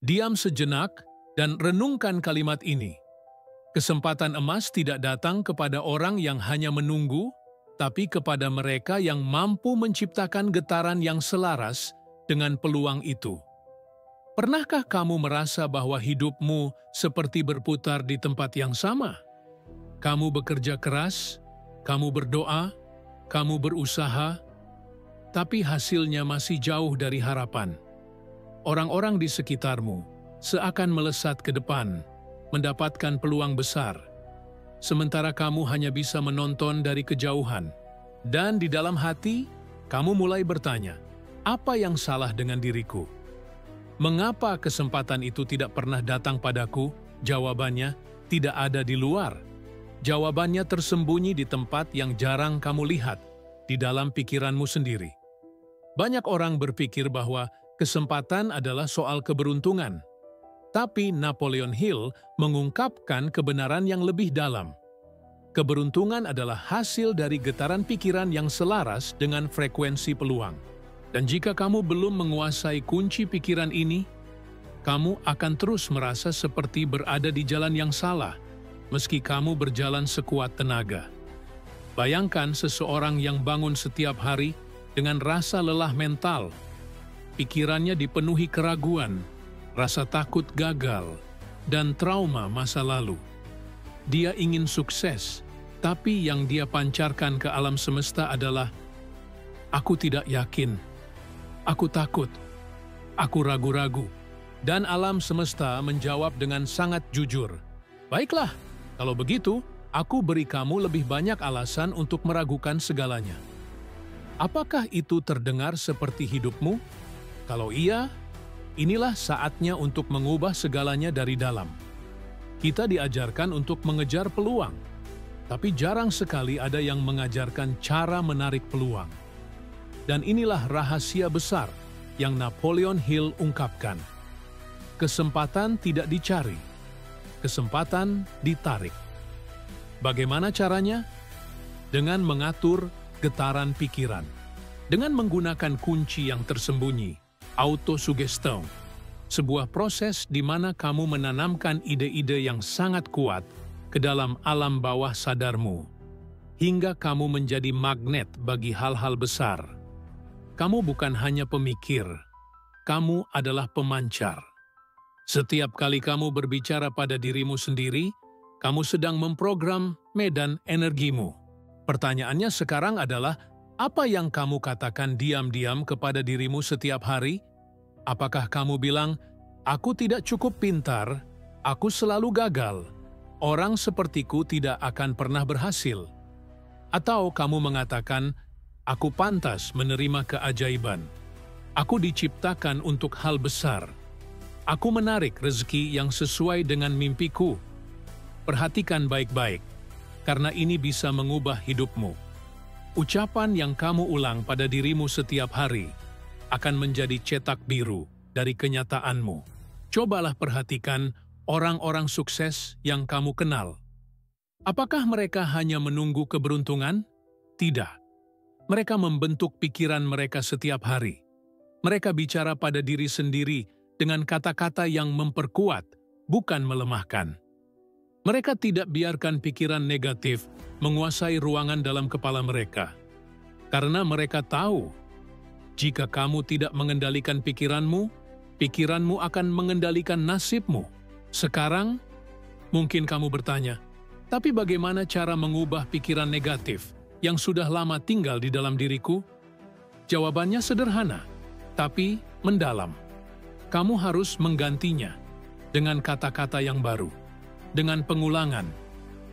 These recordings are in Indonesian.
Diam sejenak dan renungkan kalimat ini. Kesempatan emas tidak datang kepada orang yang hanya menunggu, tapi kepada mereka yang mampu menciptakan getaran yang selaras dengan peluang itu. Pernahkah kamu merasa bahwa hidupmu seperti berputar di tempat yang sama? Kamu bekerja keras, kamu berdoa, kamu berusaha, tapi hasilnya masih jauh dari harapan. Orang-orang di sekitarmu seakan melesat ke depan, mendapatkan peluang besar, sementara kamu hanya bisa menonton dari kejauhan. Dan di dalam hati, kamu mulai bertanya, apa yang salah dengan diriku? Mengapa kesempatan itu tidak pernah datang padaku? Jawabannya tidak ada di luar. Jawabannya tersembunyi di tempat yang jarang kamu lihat, di dalam pikiranmu sendiri. Banyak orang berpikir bahwa kesempatan adalah soal keberuntungan. Tapi Napoleon Hill mengungkapkan kebenaran yang lebih dalam. Keberuntungan adalah hasil dari getaran pikiran yang selaras dengan frekuensi peluang. Dan jika kamu belum menguasai kunci pikiran ini, kamu akan terus merasa seperti berada di jalan yang salah, meski kamu berjalan sekuat tenaga. Bayangkan seseorang yang bangun setiap hari dengan rasa lelah mental. Pikirannya dipenuhi keraguan, rasa takut gagal, dan trauma masa lalu. Dia ingin sukses, tapi yang dia pancarkan ke alam semesta adalah, "Aku tidak yakin, aku takut, aku ragu-ragu." Dan alam semesta menjawab dengan sangat jujur, "Baiklah, kalau begitu, aku beri kamu lebih banyak alasan untuk meragukan segalanya." Apakah itu terdengar seperti hidupmu? Kalau iya, inilah saatnya untuk mengubah segalanya dari dalam. Kita diajarkan untuk mengejar peluang, tapi jarang sekali ada yang mengajarkan cara menarik peluang. Dan inilah rahasia besar yang Napoleon Hill ungkapkan. Kesempatan tidak dicari, kesempatan ditarik. Bagaimana caranya? Dengan mengatur getaran pikiran. Dengan menggunakan kunci yang tersembunyi, autosuggestion, sebuah proses di mana kamu menanamkan ide-ide yang sangat kuat ke dalam alam bawah sadarmu, hingga kamu menjadi magnet bagi hal-hal besar. Kamu bukan hanya pemikir, kamu adalah pemancar. Setiap kali kamu berbicara pada dirimu sendiri, kamu sedang memprogram medan energimu. Pertanyaannya sekarang adalah, apa yang kamu katakan diam-diam kepada dirimu setiap hari? Apakah kamu bilang, "Aku tidak cukup pintar, aku selalu gagal, orang sepertiku tidak akan pernah berhasil"? Atau kamu mengatakan, "Aku pantas menerima keajaiban, aku diciptakan untuk hal besar, aku menarik rezeki yang sesuai dengan mimpiku"? Perhatikan baik-baik, karena ini bisa mengubah hidupmu. Ucapan yang kamu ulang pada dirimu setiap hari akan menjadi cetak biru dari kenyataanmu. Cobalah perhatikan orang-orang sukses yang kamu kenal. Apakah mereka hanya menunggu keberuntungan? Tidak. Mereka membentuk pikiran mereka setiap hari. Mereka bicara pada diri sendiri dengan kata-kata yang memperkuat, bukan melemahkan. Mereka tidak biarkan pikiran negatif menguasai ruangan dalam kepala mereka. Karena mereka tahu, jika kamu tidak mengendalikan pikiranmu, pikiranmu akan mengendalikan nasibmu. Sekarang, mungkin kamu bertanya, tapi bagaimana cara mengubah pikiran negatif yang sudah lama tinggal di dalam diriku? Jawabannya sederhana, tapi mendalam. Kamu harus menggantinya dengan kata-kata yang baru, dengan pengulangan,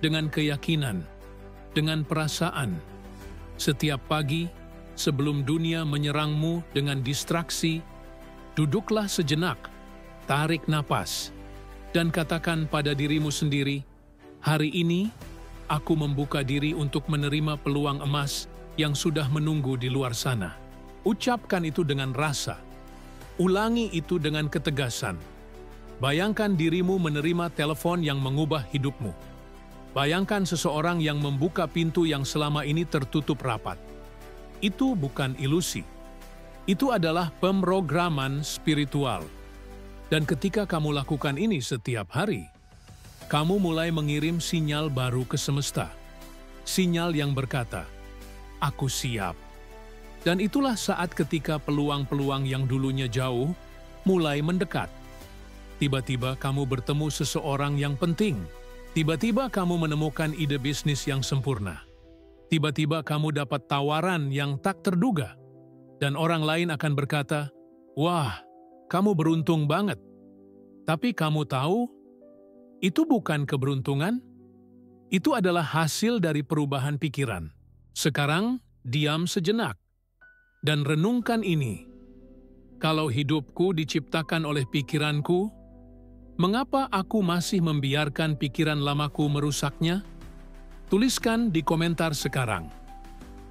dengan keyakinan, dengan perasaan. Setiap pagi, sebelum dunia menyerangmu dengan distraksi, duduklah sejenak, tarik napas, dan katakan pada dirimu sendiri, "Hari ini, aku membuka diri untuk menerima peluang emas yang sudah menunggu di luar sana." Ucapkan itu dengan rasa. Ulangi itu dengan ketegasan. Bayangkan dirimu menerima telepon yang mengubah hidupmu. Bayangkan seseorang yang membuka pintu yang selama ini tertutup rapat. Itu bukan ilusi. Itu adalah pemrograman spiritual. Dan ketika kamu lakukan ini setiap hari, kamu mulai mengirim sinyal baru ke semesta. Sinyal yang berkata, "Aku siap." Dan itulah saat ketika peluang-peluang yang dulunya jauh mulai mendekat. Tiba-tiba kamu bertemu seseorang yang penting. Tiba-tiba kamu menemukan ide bisnis yang sempurna. Tiba-tiba kamu dapat tawaran yang tak terduga. Dan orang lain akan berkata, "Wah, kamu beruntung banget." Tapi kamu tahu, itu bukan keberuntungan. Itu adalah hasil dari perubahan pikiran. Sekarang, diam sejenak dan renungkan ini. Kalau hidupku diciptakan oleh pikiranku, mengapa aku masih membiarkan pikiran lamaku merusaknya? Tuliskan di komentar sekarang.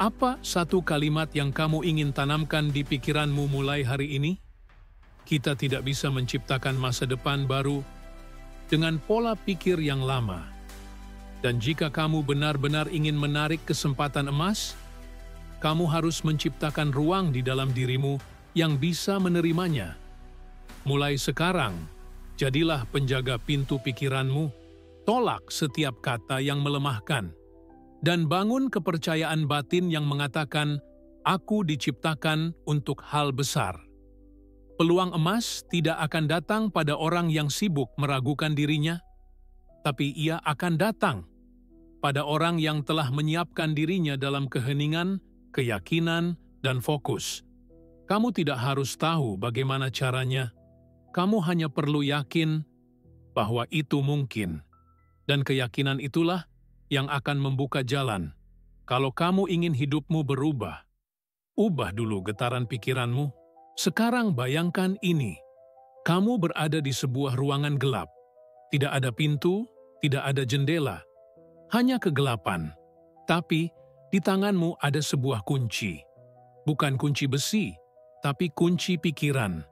Apa satu kalimat yang kamu ingin tanamkan di pikiranmu mulai hari ini? Kita tidak bisa menciptakan masa depan baru dengan pola pikir yang lama. Dan jika kamu benar-benar ingin menarik kesempatan emas, kamu harus menciptakan ruang di dalam dirimu yang bisa menerimanya. Mulai sekarang, jadilah penjaga pintu pikiranmu. Tolak setiap kata yang melemahkan, dan bangun kepercayaan batin yang mengatakan, "Aku diciptakan untuk hal besar." Peluang emas tidak akan datang pada orang yang sibuk meragukan dirinya, tapi ia akan datang pada orang yang telah menyiapkan dirinya dalam keheningan, keyakinan, dan fokus. Kamu tidak harus tahu bagaimana caranya, kamu hanya perlu yakin bahwa itu mungkin. Dan keyakinan itulah yang akan membuka jalan. Kalau kamu ingin hidupmu berubah, ubah dulu getaran pikiranmu. Sekarang bayangkan ini. Kamu berada di sebuah ruangan gelap. Tidak ada pintu, tidak ada jendela. Hanya kegelapan. Tapi di tanganmu ada sebuah kunci. Bukan kunci besi, tapi kunci pikiran.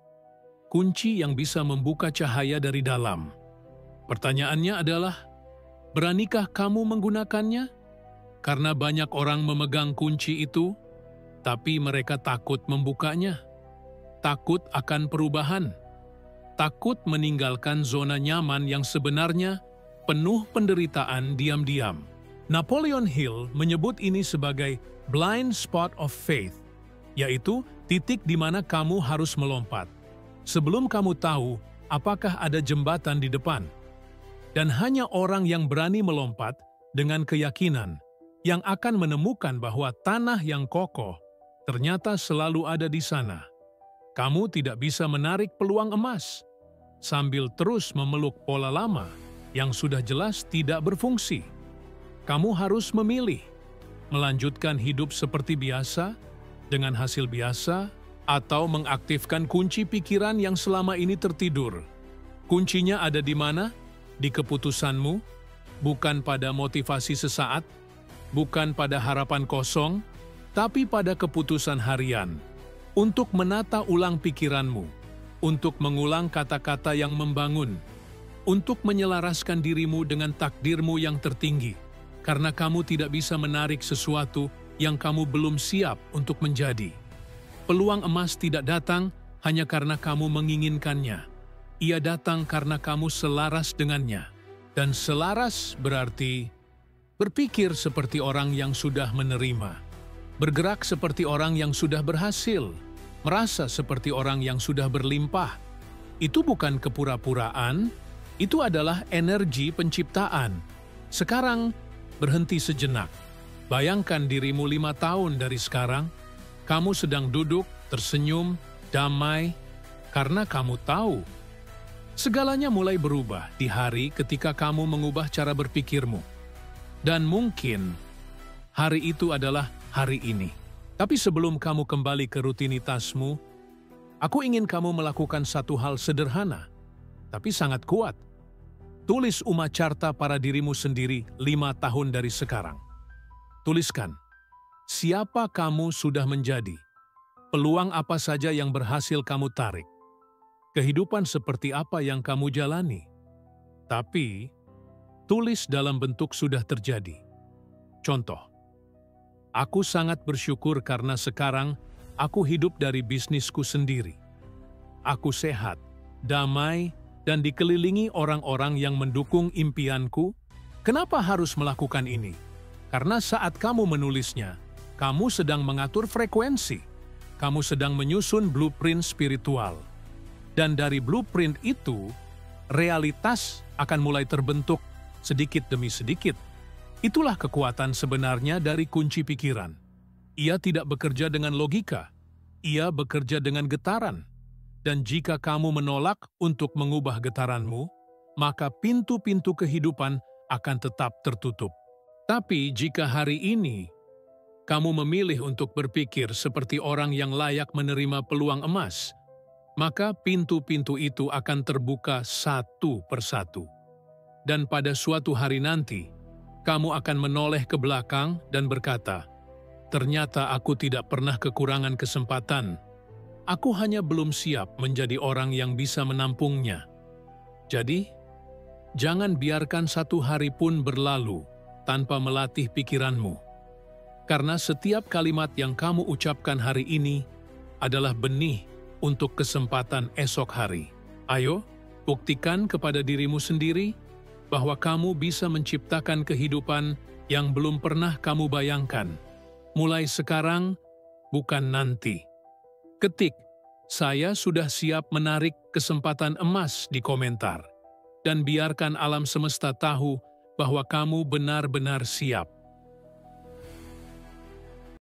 Kunci yang bisa membuka cahaya dari dalam. Pertanyaannya adalah, beranikah kamu menggunakannya? Karena banyak orang memegang kunci itu, tapi mereka takut membukanya. Takut akan perubahan. Takut meninggalkan zona nyaman yang sebenarnya penuh penderitaan diam-diam. Napoleon Hill menyebut ini sebagai blind spot of faith, yaitu titik di mana kamu harus melompat. Sebelum kamu tahu apakah ada jembatan di depan. Dan hanya orang yang berani melompat dengan keyakinan yang akan menemukan bahwa tanah yang kokoh ternyata selalu ada di sana. Kamu tidak bisa menarik peluang emas sambil terus memeluk pola lama yang sudah jelas tidak berfungsi. Kamu harus memilih, melanjutkan hidup seperti biasa, dengan hasil biasa, atau mengaktifkan kunci pikiran yang selama ini tertidur. Kuncinya ada di mana? Di keputusanmu, bukan pada motivasi sesaat, bukan pada harapan kosong, tapi pada keputusan harian. Untuk menata ulang pikiranmu, untuk mengulang kata-kata yang membangun, untuk menyelaraskan dirimu dengan takdirmu yang tertinggi, karena kamu tidak bisa menarik sesuatu yang kamu belum siap untuk menjadi. Peluang emas tidak datang hanya karena kamu menginginkannya. Ia datang karena kamu selaras dengannya. Dan selaras berarti berpikir seperti orang yang sudah menerima, bergerak seperti orang yang sudah berhasil, merasa seperti orang yang sudah berlimpah. Itu bukan kepura-puraan, itu adalah energi penciptaan. Sekarang, berhenti sejenak. Bayangkan dirimu 5 tahun dari sekarang, kamu sedang duduk, tersenyum, damai, karena kamu tahu segalanya mulai berubah di hari ketika kamu mengubah cara berpikirmu. Dan mungkin hari itu adalah hari ini. Tapi sebelum kamu kembali ke rutinitasmu, aku ingin kamu melakukan satu hal sederhana, tapi sangat kuat. Tulis umacarta para dirimu sendiri 5 tahun dari sekarang. Tuliskan, siapa kamu sudah menjadi, peluang apa saja yang berhasil kamu tarik, kehidupan seperti apa yang kamu jalani. Tapi, tulis dalam bentuk sudah terjadi. Contoh, aku sangat bersyukur karena sekarang aku hidup dari bisnisku sendiri. Aku sehat, damai, dan dikelilingi orang-orang yang mendukung impianku? Kenapa harus melakukan ini? Karena saat kamu menulisnya, kamu sedang mengatur frekuensi. Kamu sedang menyusun blueprint spiritual. Dan dari blueprint itu, realitas akan mulai terbentuk sedikit demi sedikit. Itulah kekuatan sebenarnya dari kunci pikiran. Ia tidak bekerja dengan logika. Ia bekerja dengan getaran. Dan jika kamu menolak untuk mengubah getaranmu, maka pintu-pintu kehidupan akan tetap tertutup. Tapi jika hari ini kamu memilih untuk berpikir seperti orang yang layak menerima peluang emas, maka pintu-pintu itu akan terbuka satu persatu. Dan pada suatu hari nanti, kamu akan menoleh ke belakang dan berkata, "Ternyata aku tidak pernah kekurangan kesempatan. Aku hanya belum siap menjadi orang yang bisa menampungnya." Jadi, jangan biarkan satu hari pun berlalu tanpa melatih pikiranmu. Karena setiap kalimat yang kamu ucapkan hari ini adalah benih untuk kesempatan esok hari. Ayo, buktikan kepada dirimu sendiri bahwa kamu bisa menciptakan kehidupan yang belum pernah kamu bayangkan. Mulai sekarang, bukan nanti. Ketik, "Saya sudah siap menarik kesempatan emas" di komentar. Dan biarkan alam semesta tahu bahwa kamu benar-benar siap.